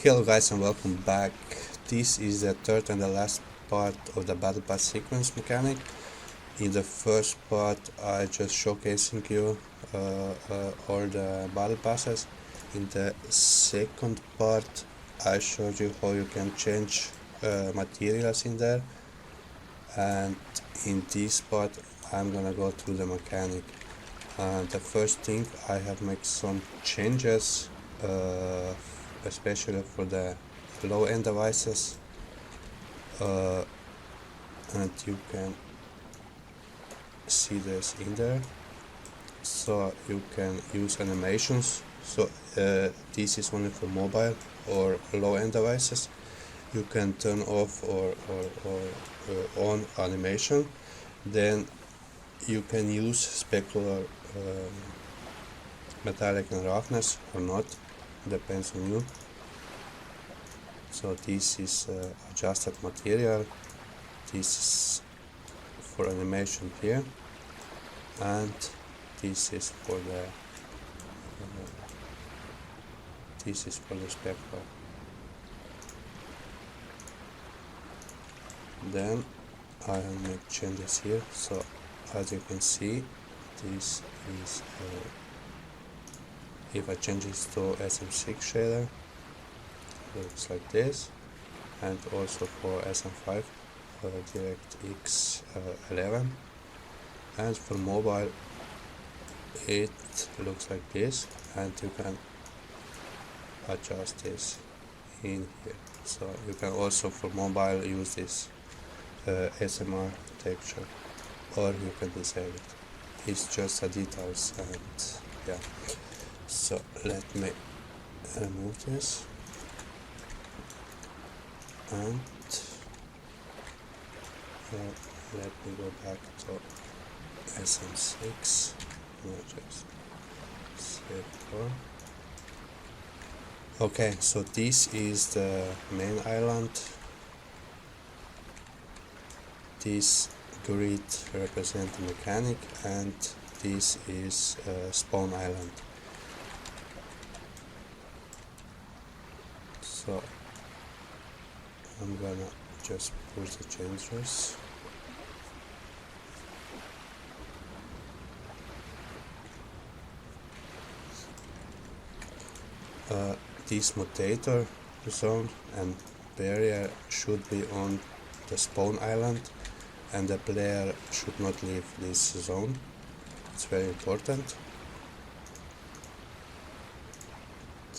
Hello guys and welcome back. This is the third and the last part of the Battlebus sequence mechanic. In the first part I just showcasing you all the battle passes. In the second part I showed you how you can change materials in there, and in this part I'm gonna go through the mechanic. The first thing, I have made some changes especially for the low-end devices, and you can see this in there. So you can use animations. So this is only for mobile or low-end devices. You can turn off or on animation. Then you can use specular metallic and roughness or not, depends on you. So this is adjusted material, this is for animation here, and this is for the specular. Then I have made changes here. So as you can see, this is if I change this to SM6 shader, looks like this, and also for SM5 DirectX 11, and for mobile it looks like this, and you can adjust this in here. So you can also for mobile use this SMR texture, or you can disable it. It's just a details, and yeah. So let me remove this, and let me go back to SM6. Just save. Okay, so this is the main island. This grid represents the mechanic, and this is spawn island. So I'm gonna just push the changes. This mutator zone and barrier should be on the spawn island, and the player should not leave this zone. It's very important.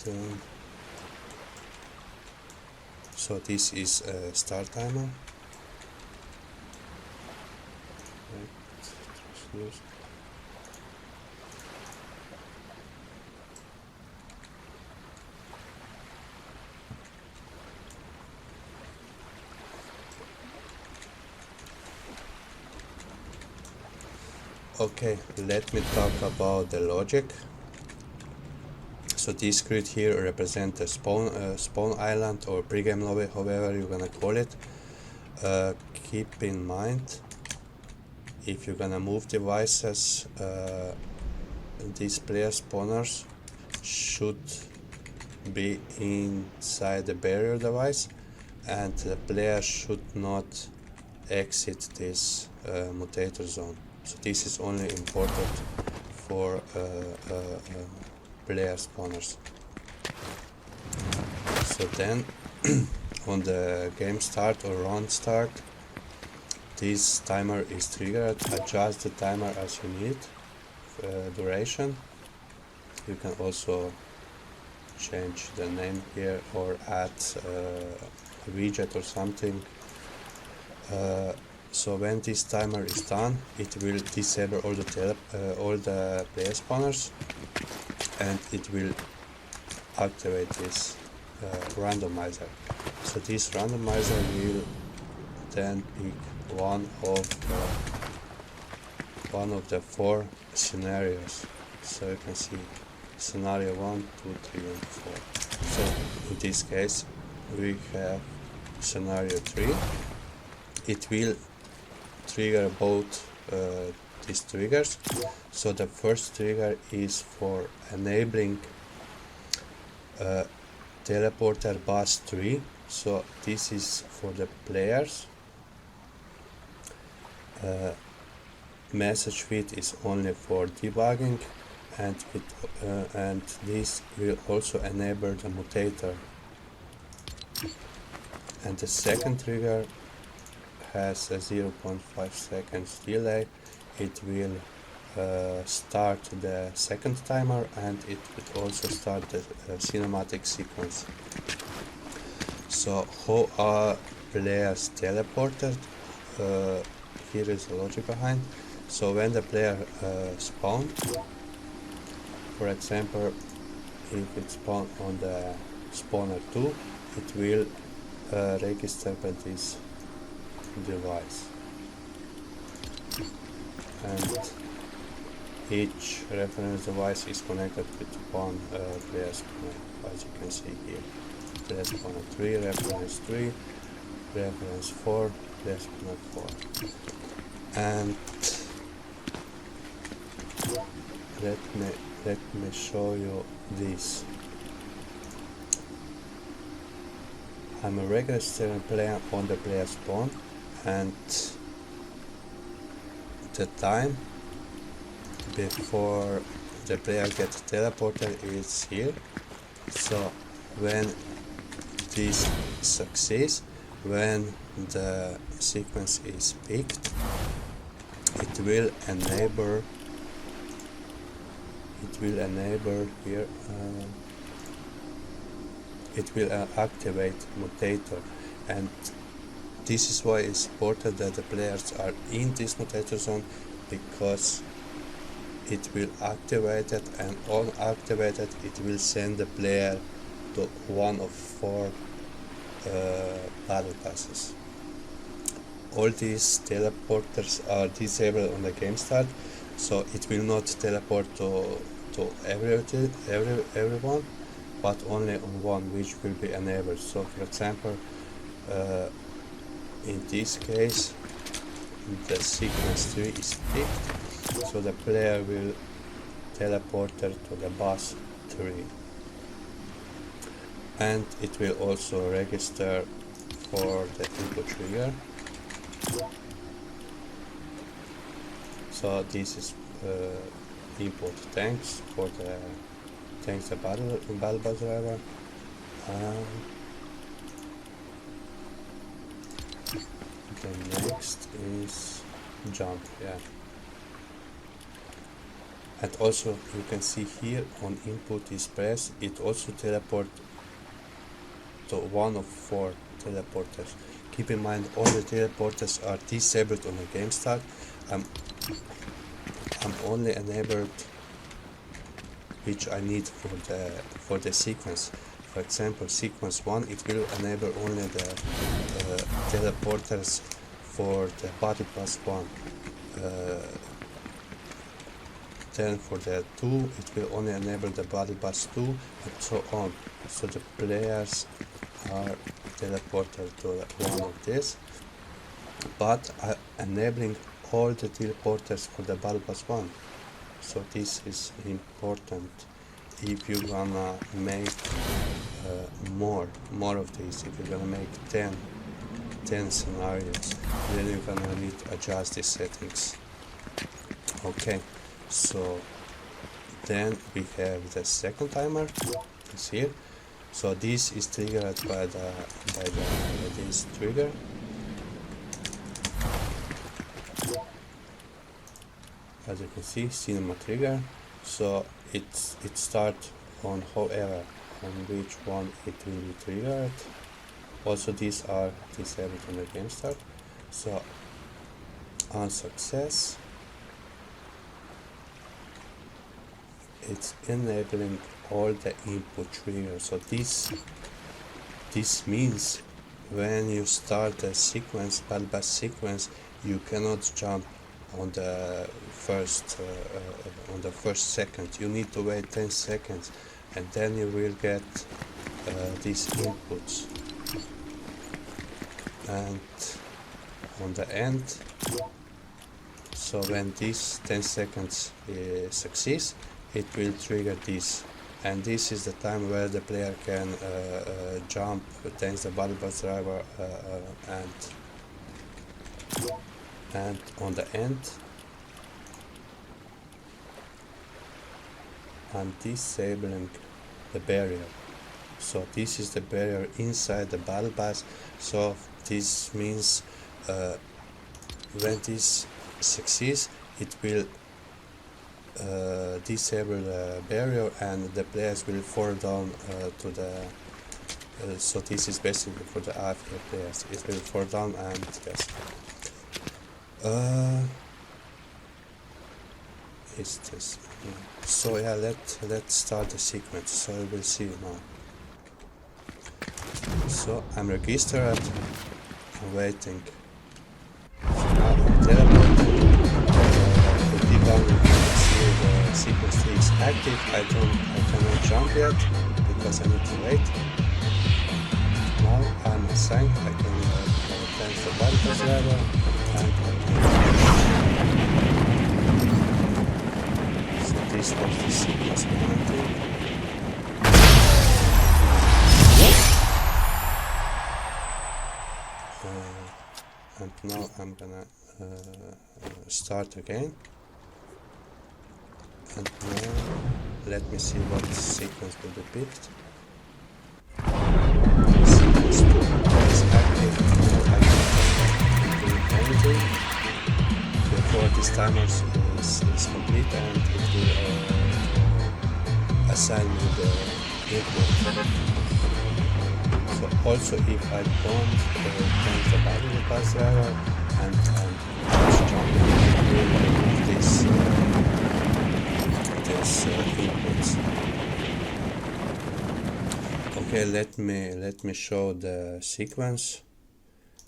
Then, so this is a start timer. Okay, let me talk about the logic. So this grid here represents the spawn island or pregame lobby, however you're gonna call it. Keep in mind, if you're gonna move devices, these player spawners should be inside the barrier device, and the player should not exit this mutator zone. So this is only important for player spawners. So then on the game start or round start, this timer is triggered. Adjust the timer as you need, duration. You can also change the name here or add a widget or something. So when this timer is done, it will disable all the player spawners, and it will activate this randomizer. So this randomizer will then pick one of the four scenarios. So you can see scenario 1, 2, 3, and 4. So in this case we have scenario 3. It will trigger both these triggers. So the first trigger is for enabling teleporter bus 3. So this is for the players. Message feed is only for debugging, and this will also enable the mutator. And the second trigger has a 0.5 seconds delay. It will start the second timer, and it will also start the cinematic sequence. So how are players teleported? Here is the logic behind. So when the player spawns, for example, if it spawns on the spawner 2, it will register by this device, and each reference device is connected with one player spawner, as you can see here. Player spawner 3, reference 3, reference 4, player spawner 4. And let me show you this. I'm a registering player on the player spawn, and the time before the player gets teleported is here. So when this succeeds, when the sequence is picked, it will enable here, it will activate mutator, and this is why it's important that the players are in this mutator zone, because it will activate it, and on activated it will send the player to one of 4 battle passes. All these teleporters are disabled on the game start, so it will not teleport to everyone, but only on one, which will be enabled. So for example, in this case the sequence 3 is picked, so the player will teleport to the bus 3, and it will also register for the input trigger. So this is input tanks for the Battlebus driver. The next is jump, yeah. And also you can see here on input is press, it also teleport to one of 4 teleporters. Keep in mind all the teleporters are disabled on the game start. I'm only enabled which I need for the sequence. For example, sequence 1, it will enable only the teleporters for the Battlebus 1. Then for the 2, it will only enable the Battlebus 2, and so on. So the players are teleported to one of this, but enabling all the teleporters for the Battlebus 1. So this is important if you're gonna make more of these. If you're gonna make 10 scenarios, then you're gonna need to adjust these settings. Okay, so then we have the second timer is here. So this is triggered by this trigger. As you can see, cinema trigger. So it starts on however on which one it will be triggered. Also these are disabled on the game start. So on success, it's enabling all the input triggers. So this means when you start the sequence, Battlebus sequence, you cannot jump on the first second. You need to wait 10 seconds, and then you will get these inputs. And on the end, so when this 10 seconds succeeds, it will trigger this and this is the time where the player can jump thanks to the Battlebus driver, and on the end I'm disabling the barrier. So this is the barrier inside the Battlebus. So this means when this succeeds, it will disable the barrier and the players will fall down to the so this is basically for the AFK players. It will fall down and yes. Is this? So yeah, let's start the sequence. So we will see now. So I'm registered. I'm waiting. So now I'm teleporting. The deep down you can see the sequence 3 is active. I cannot jump yet because I need to wait. Now I'm assigned. I can thanks the Battlebus driver and so this was the sequence 1. And now I'm gonna start again, and now let me see what sequence will be picked. Sequence 2 is active. Now I can do anything before this timer is complete, and it will assign me the input. So also if I don't change the Battlebus driver and just jump, it will remove this inputs. Okay, let me show the sequence.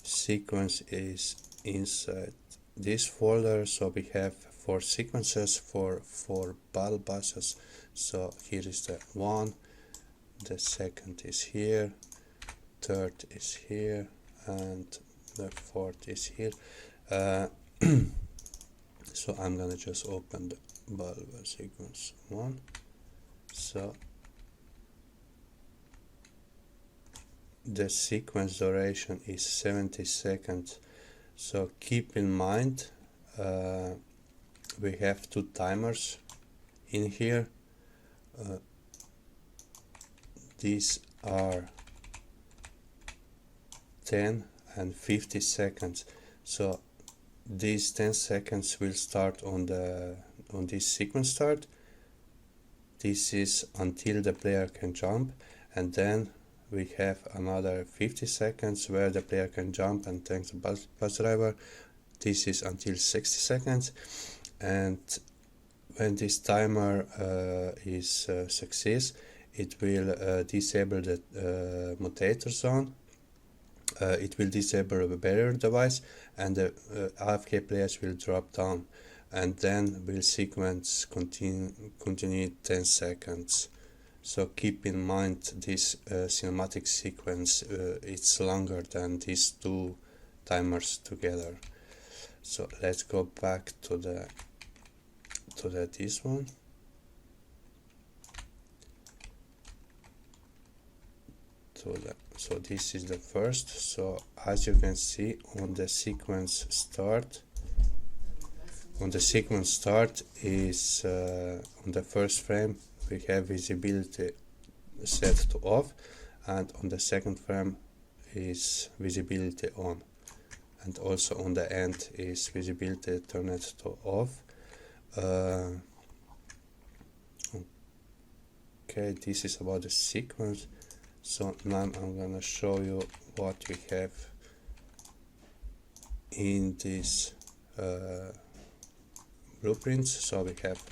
Sequence is inside this folder, so we have 4 sequences for 4 Battlebuses. So here is the 1, the second is here, third is here, and the fourth is here. So I'm gonna just open the Battlebus sequence 1. So the sequence duration is 70 seconds. So keep in mind we have 2 timers in here. These are 10 and 50 seconds. So these 10 seconds will start on this sequence start. This is until the player can jump, and then we have another 50 seconds where the player can jump and thanks the bus driver. This is until 60 seconds, and when this timer is success, it will disable the mutator zone. It will disable the barrier device, and the AFK players will drop down, and then will sequence continue 10 seconds. So keep in mind this cinematic sequence, it's longer than these 2 timers together. So let's go back to this one. So this is the first. So as you can see on the sequence start, is on the first frame we have visibility set to off, and on the second frame is visibility on, and also on the end is visibility turned to off. Okay, this is about the sequence. So now I'm gonna show you what we have in this blueprints. So we have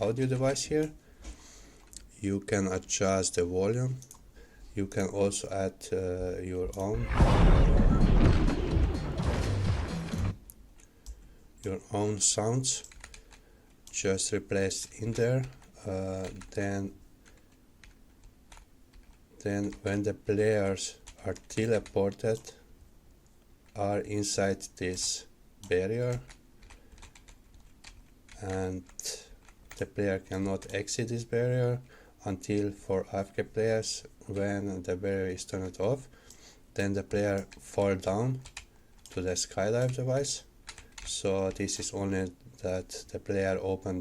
audio device here. You can adjust the volume. You can also add your own sounds. Just replace in there. Then when the players are teleported, are inside this barrier, and the player cannot exit this barrier, until for AFK players, when the barrier is turned off, then the player fall down to the skydive device. So this is only that the player open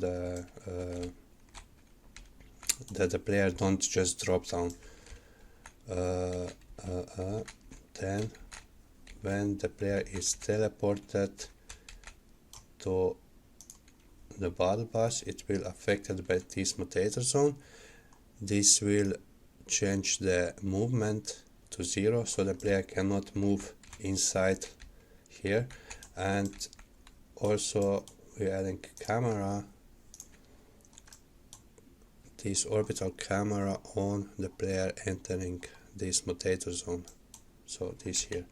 that the player don't just drop down. Then when the player is teleported to the Battlebus, it will affected by this mutator zone. This will change the movement to 0, so the player cannot move inside here. And also we're adding camera, this orbital camera on the player entering this mutator zone, so this here.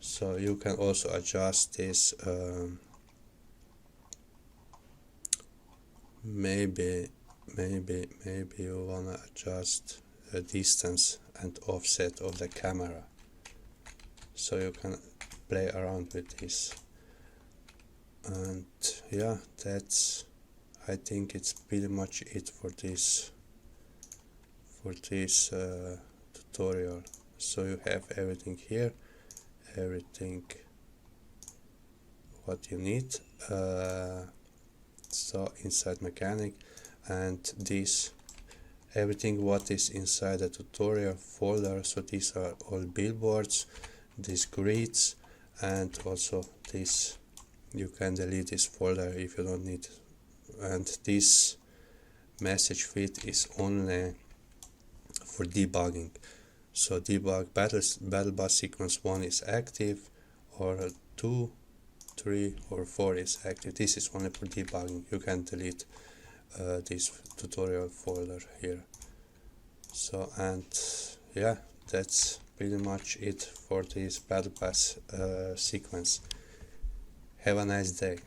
So you can also adjust this, maybe you wanna adjust the distance and offset of the camera, so you can play around with this. And yeah, that's, I think it's pretty much it for this tutorial. So you have everything here, everything what you need. So inside mechanic, and this everything what is inside the tutorial folder. So these are all billboards, these grids, and also this, you can delete this folder if you don't need. And this message feed is only for debugging. So debug Battlebus sequence 1 is active, or 2, 3 or 4 is active. This is only for debugging. You can delete this tutorial folder here. So, and yeah, that's pretty much it for this Battlebus sequence. Have a nice day.